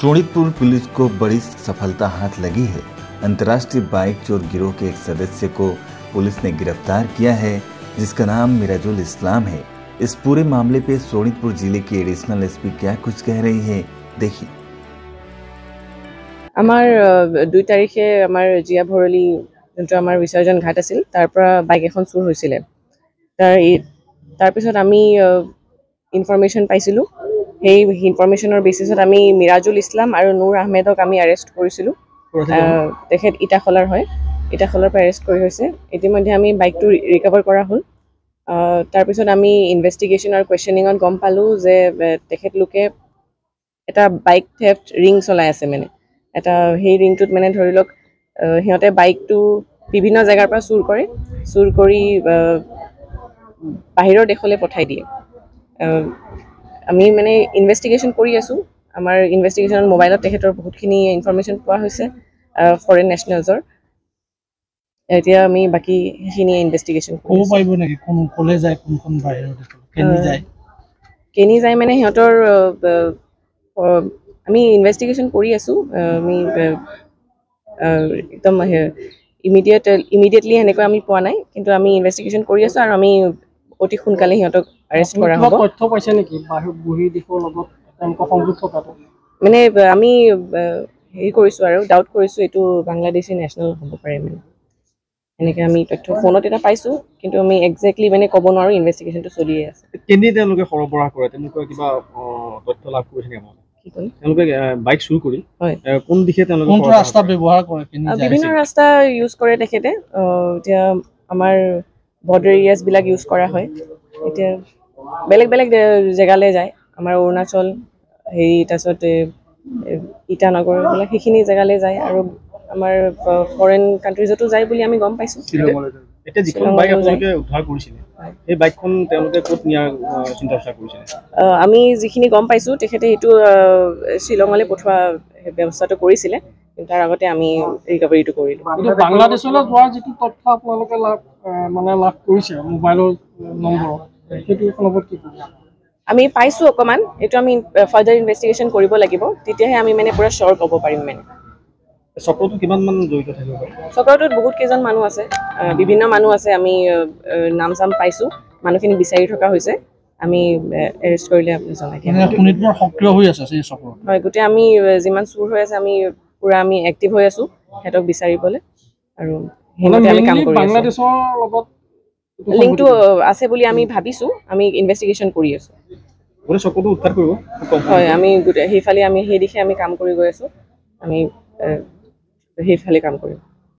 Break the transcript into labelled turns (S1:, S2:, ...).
S1: Sonitpur police को बड़ी सफलता हाथ लगी है। अंतर्राष्ट्रीय बाइक चोर गिरोह के एक सदस्य को पुलिस ने गिरफ्तार किया है, जिसका नाम मिराजुल इस्लाम है। इस पूरे मामले पे सोनीतपुर जिले की एडिशनल एसपी क्या कुछ कह रही है, देखिए।
S2: आमार 2 तारिखे आमार जिया भरली जो आमार विसर्जन घाट आसिल तार পৰা বাইক এখন চুৰ হৈছিলে। তাৰ পিছত আমি ইনফৰমেশন পাইছিলো। সেই ইনফৰমেশনৰ বেচিছত আমি মিৰাজুল ইছলাম আৰু নুৰ আহমেদক আমি এৰেষ্ট কৰিছিলো। তেখেত ইটাখলাৰ হয়, ইটাখলাৰ পৰা এৰেষ্ট কৰি হৈছে। ইতিমধ্যে আমি বাইকটো ৰিকভাৰ কৰা হ'ল। তাৰ পিছত আমি ইনভেষ্টিগেশ্যন আৰু কোৱেশ্যনিঙত গম পালো যে তেখেতলোকে এটা বাইক থেফট ৰিং চলাই আছে। মানে এটা সেই ৰিংটোত মানে ধৰি লওক সিহঁতে বাইকটো বিভিন্ন জেগাৰ পৰা চুৰ কৰি বাহিৰৰ দেশলৈ পঠাই দিয়ে। আমি মানে ইনভেষ্টিগেশ্যন কৰি আছো। আমাৰ ইনভেষ্টিগেশ্যনত মোবাইলত তেখেতৰ বহুতখিনি ইনফৰমেশ্যন পোৱা হৈছে ফৰেন নেশ্যনেলছৰ। এতিয়া আমি বাকি সেইখিনি ইনভেষ্টিগেশ্যন
S3: ক'ব পাৰিব নেকি কোন কলে যায়, কোনখন বাহিৰৰ দেশলৈ কেনি যায়
S2: মানে সিহঁতৰ আমি ইনভেষ্টিগেশ্যন কৰি আছো। আমি একদম ইমিডিয়েটলি সেনেকৈ আমি পোৱা নাই, কিন্তু আমি ইনভেষ্টিগেশ্যন কৰি আছো আৰু আমি অতি সোনকালে সিহঁতক এৰেষ্ট কৰা হ'ব।
S3: তথ্য পাইছে নেকি বহি দেশৰ লগত তেওঁলোকৰ সংযোগ থকাটো?
S2: মানে আমি হেৰি কৰিছো আৰু ডাউট কৰিছো এইটো বাংলাদেশী নেশ্যনেল হ'ব পাৰে। মানে এনেকৈ আমি তথ্য ফোনত এটা পাইছো, কিন্তু আমি একজেক্টলি মানে ক'ব নোৱাৰো। ইনভেষ্টিগেশ্যনটো চলিয়ে আছে।
S4: কেনি তেওঁলোকে সৰবৰাহ কৰে, তেনেকুৱা কিবা তথ্য লাভ কৰিছে নেকি? তেওঁলোকে বাইক চুৰ কৰি কোন দিশে তেওঁলোকে
S3: কোনটো ৰাস্তা ব্যৱহাৰ কৰে?
S2: বিভিন্ন ৰাস্তা ইউজ কৰে তেখেতে। এতিয়া আমাৰ বৰ্ডাৰ এৰিয়াছবিলাক ইউজ কৰা হয়। এতিয়া বেলেগ বেলেগ জেগালৈ যায়। আমাৰ অৰুণাচল তাৰপিছত ইটানগৰ এইবিলাক সেইখিনি জেগালৈ যায়, আৰু আমাৰ ফৰেন কাণ্ট্ৰিজতো যায় বুলি আমি গম পাইছোঁ।
S4: এতিয়া যিখন বাইক আপোনালোকে উদ্ধাৰ কৰিছিলে, সেই বাইকখন তেওঁলোকে ক'ত নিয়াৰ চিন্তা চৰ্চা কৰিছিলে?
S2: আমি যিখিনি গম পাইছোঁ তেখেতে সেইটো শ্বিলঙলৈ পঠোৱা ব্যৱস্থাটো কৰিছিলে, কিন্তু তাৰ আগতে আমি ৰিকভাৰীটো কৰিলোঁ।
S3: বাংলাদেশলৈ যোৱাৰ যিটো তথ্য আপোনালোকে লাভ কৰিছে মোবাইলৰ নম্বৰত, সেইটো সম্পৰ্কত কি ক'ব?
S2: আমি পাইছোঁ অকণমান। এইটো আমি ফাৰ্ডাৰ ইনভেষ্টিগেশ্যন কৰিব লাগিব, তেতিয়াহে আমি মানে পুৰা শ্যোৰ ক'ব পাৰিম। মানে
S4: চক্ৰটো কিমান মান জড়িত থাকিব পাৰে?
S2: চক্ৰটোত বহুত কেইজন মানুহ আছে, বিভিন্ন মানুহ আছে। আমি নাম চাম পাইছোঁ, মানুহখিনি বিচাৰি থকা হৈছে। আমি এৰেষ্ট কৰিলে আপুনি জনাই দিম।
S3: সক্ৰিয় হৈ আছে চক্ৰ?
S2: হয়, গোটেই আমি যিমান চুৰ হৈ আছে আমি পুৰা এক্টিভ হৈ আছোঁ সিহঁতক বিচাৰিবলৈ, আৰু সেইমতে আমি কাম কৰি আছোঁ।
S3: বাংলাদেশৰ লগত
S2: লিংকটো আছে বুলি আমি ভাবিছোঁ। আমি ইনভেষ্টিগেশ্যন কৰি আছোঁ।
S4: চক্ৰটো উদ্ধাৰ কৰিব?
S2: হয়, আমি সেইফালে সেই দিশে আমি কাম কৰি গৈ আছোঁ। আমি সেইফালে কাম কৰিম।